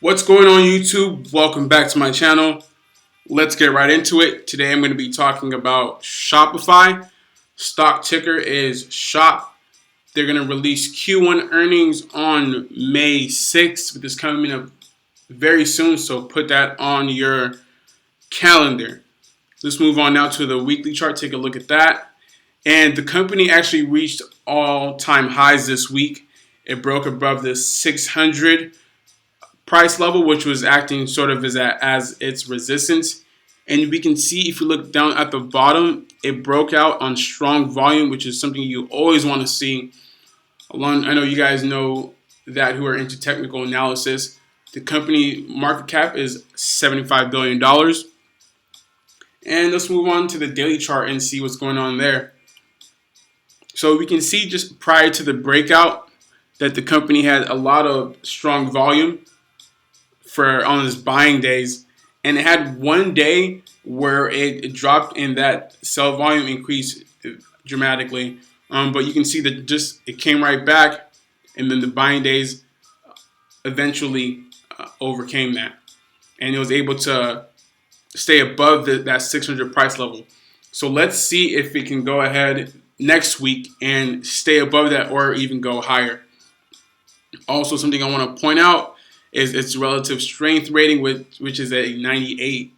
What's going on, YouTube? Welcome back to my channel. Let's get right into it. Today I'm going to be talking about Shopify. Stock ticker is SHOP. They're going to release Q1 earnings on May 6th. This is coming up very soon, so put that on your calendar. Let's move on now to the weekly chart. Take a look at that. And the company actually reached all-time highs this week. It broke above the 600 price level, which was acting sort of as its resistance. And we can see, if you look down at the bottom, it broke out on strong volume, which is something you always want to see. I know you guys know that who are into technical analysis. The company market cap is $75 billion. And let's move on to the daily chart and see what's going on there. So we can see just prior to the breakout that the company had a lot of strong volume on its buying days, and it had one day where it dropped and that sell volume increased dramatically. But you can see that just it came right back, and then the buying days eventually overcame that, and it was able to stay above that 600 price level. So let's see if it can go ahead next week and stay above that or even go higher. Also, something I want to point out is its relative strength rating, which is a 98.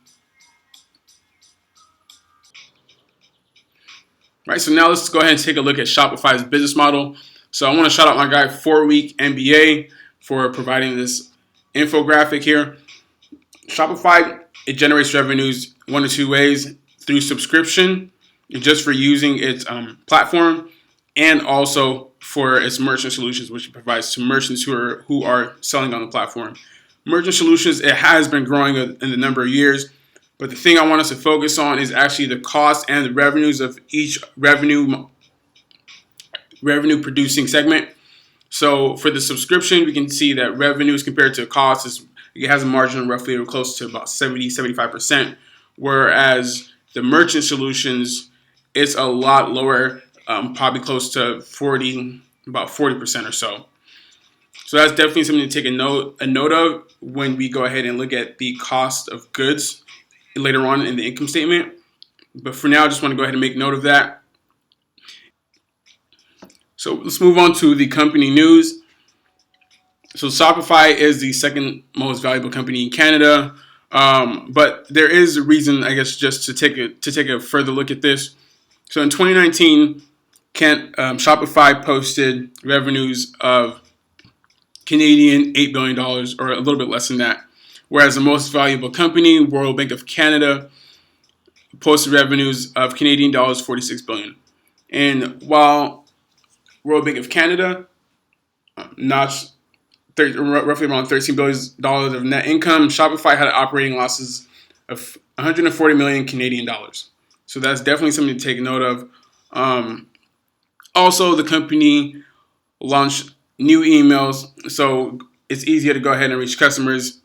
Right, so now let's go ahead and take a look at Shopify's business model. So I want to shout out my guy 4-Week MBA for providing this infographic here. Shopify, it generates revenues one of two ways: through subscription, just for using its platform, and also for its merchant solutions, which it provides to merchants who are selling on the platform. Merchant solutions, it has been growing in the number of years, but the thing I want us to focus on is actually the cost and the revenues of each revenue producing segment. So for the subscription, we can see that revenues compared to costs, it has a margin roughly close to about 70-75%, whereas the merchant solutions, it's a lot lower, probably close to about 40% or so. So that's definitely something to take a note of when we go ahead and look at the cost of goods later on in the income statement. But for now, I just want to go ahead and make note of that. So let's move on to the company news. So Shopify is the second most valuable company in Canada, but there is a reason, I guess, just to take a further look at this. So in 2019, Shopify posted revenues of Canadian $8 billion, or a little bit less than that, whereas the most valuable company, Royal Bank of Canada, posted revenues of Canadian dollars 46 billion. And while Royal Bank of Canada notched roughly around $13 billion of net income, Shopify had operating losses of 140 million Canadian dollars. So that's definitely something to take note of. Also, the company launched new emails, so it's easier to go ahead and reach customers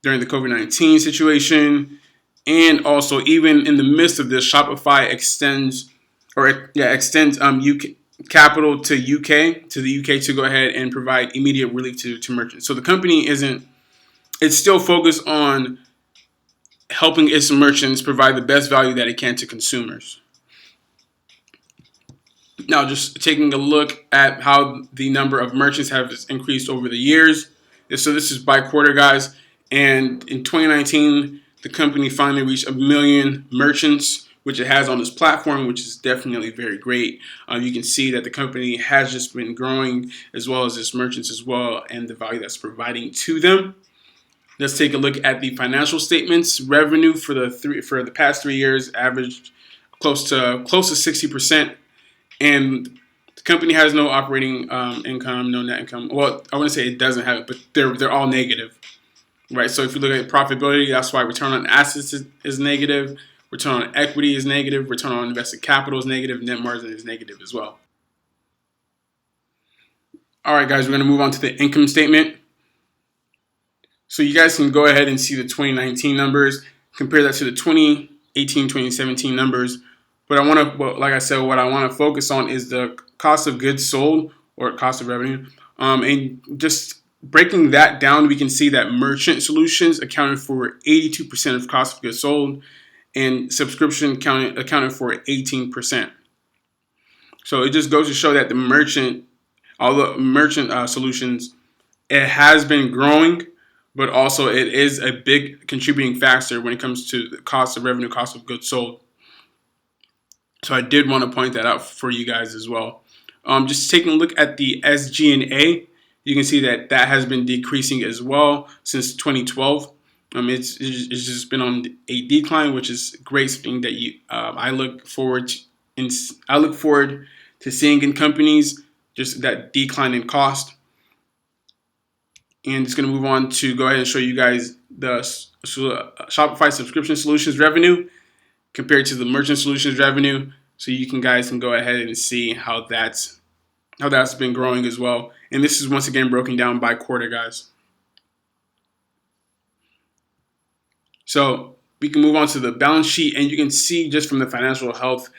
during the COVID-19 situation. And also, even in the midst of this, Shopify extends UK capital to the UK to go ahead and provide immediate relief to merchants. So the company it's still focused on helping its merchants provide the best value that it can to consumers. Now, just taking a look at how the number of merchants have increased over the years. So this is by quarter, guys. And in 2019, the company finally reached 1 million merchants, which it has on this platform, which is definitely very great. You can see that the company has just been growing, as well as its merchants as well, and the value that's providing to them. Let's take a look at the financial statements. Revenue for the past 3 years averaged close to 60%. And the company has no operating income, no net income. Well, I wouldn't say it doesn't have it, but they're all negative, right? So if you look at profitability, that's why return on assets is negative, return on equity is negative, return on invested capital is negative, net margin is negative as well. All right, guys, we're going to move on to the income statement. So you guys can go ahead and see the 2019 numbers, compare that to the 2018, 2017 numbers. But like I said, what I want to focus on is the cost of goods sold, or cost of revenue, and just breaking that down, we can see that merchant solutions accounted for 82% of cost of goods sold, and subscription accounted for 18%. So it just goes to show that although merchant solutions, it has been growing, but also it is a big contributing factor when it comes to the cost of revenue, cost of goods sold. So I did want to point that out for you guys as well. Just taking a look at the SG&A, you can see that has been decreasing as well since 2012. It's just been on a decline, which is great. Something that I look forward to seeing in companies, just that decline in cost. And it's going to move on to go ahead and show you guys the Shopify subscription solutions revenue compared to the merchant solutions revenue, so you guys can go ahead and see how that's been growing as well. And this is once again broken down by quarter, guys. So we can move on to the balance sheet, and you can see just from the financial health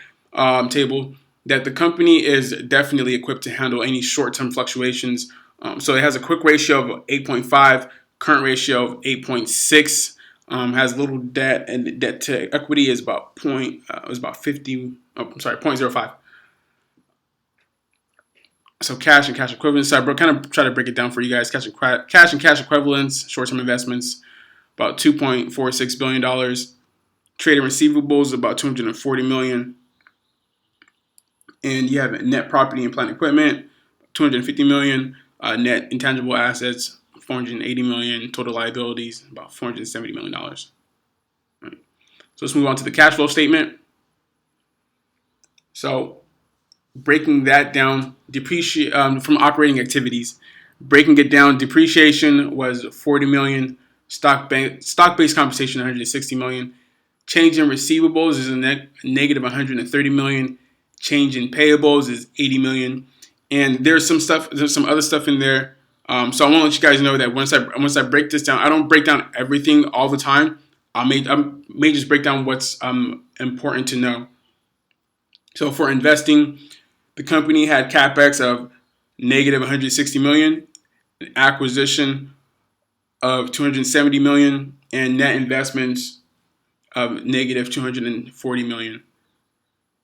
table that the company is definitely equipped to handle any short-term fluctuations. So it has a quick ratio of 8.5, current ratio of 8.6. Has little debt, and debt to equity is about 0.05. So cash and cash equivalents. So I kind of try to break it down for you guys. Cash and cash equivalents, short-term investments, about $2.46 billion. Trade and receivables, about $240 million. And you have net property and plant equipment, $250 million. Net intangible assets, $480 million. Total liabilities, about $470 million. Right. So let's move on to the cash flow statement. So breaking that down, from operating activities, breaking it down, depreciation was $40 million. Stock-based compensation, $160 million. Change in receivables is a negative $130 million. Change in payables is $80 million. And there's some other stuff in there. So I want to let you guys know that once I break this down, I don't break down everything all the time. I may just break down what's important to know. So for investing, the company had capex of negative $160 million, acquisition of $270 million, and net investments of negative $240 million.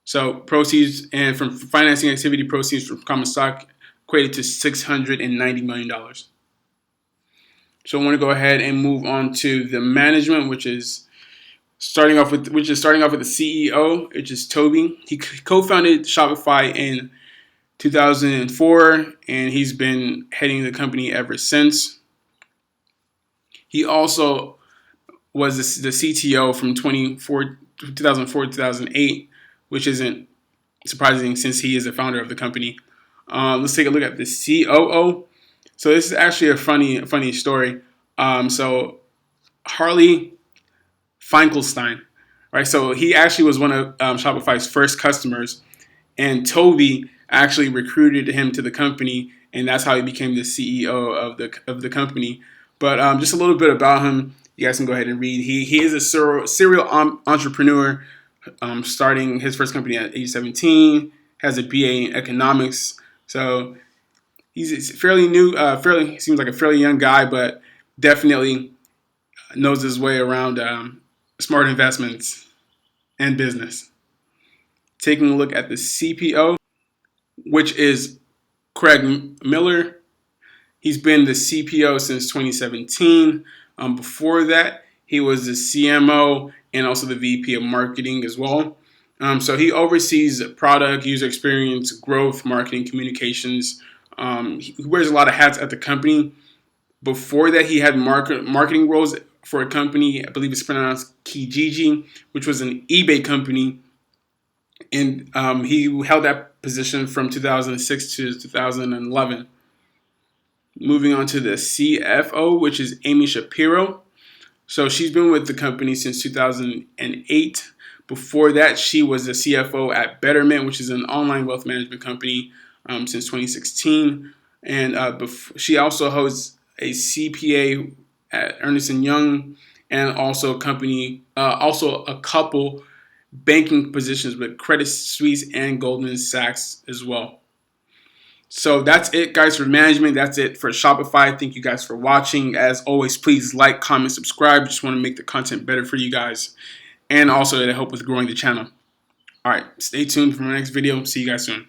So proceeds and from financing activity, proceeds from common stock equated to $690 million. So I want to go ahead and move on to the management, which is starting off with the CEO, which is Toby. He co-founded Shopify in 2004, and he's been heading the company ever since. He also was the CTO from 2004 to 2008, which isn't surprising since he is the founder of the company. Let's take a look at the COO. So this is actually a funny story. So Harley Finkelstein, right? So he actually was one of Shopify's first customers, and Toby actually recruited him to the company, and that's how he became the CEO of the company. But just a little bit about him, you guys can go ahead and read. He is a serial entrepreneur, starting his first company at age 17. Has a BA in economics, so he's fairly new. Seems like a fairly young guy, but definitely knows his way around smart investments and business. Taking a look at the CPO, which is Craig Miller. He's been the CPO since 2017. Before that, he was the CMO and also the VP of marketing as well. So he oversees product, user experience, growth, marketing, communications. He wears a lot of hats at the company. Before that, he had marketing roles for a company, I believe it's pronounced Kijiji, which was an eBay company. And he held that position from 2006 to 2011. Moving on to the CFO, which is Amy Shapiro. So she's been with the company since 2008. Before that, she was the CFO at Betterment, which is an online wealth management company, since 2016. And she also holds a CPA at Ernst & Young, and also a couple banking positions with Credit Suisse and Goldman Sachs as well. So that's it, guys, for management. That's it for Shopify. Thank you guys for watching. As always, please like, comment, subscribe. Just want to make the content better for you guys, and also to help with growing the channel. All right, stay tuned for my next video. See you guys soon.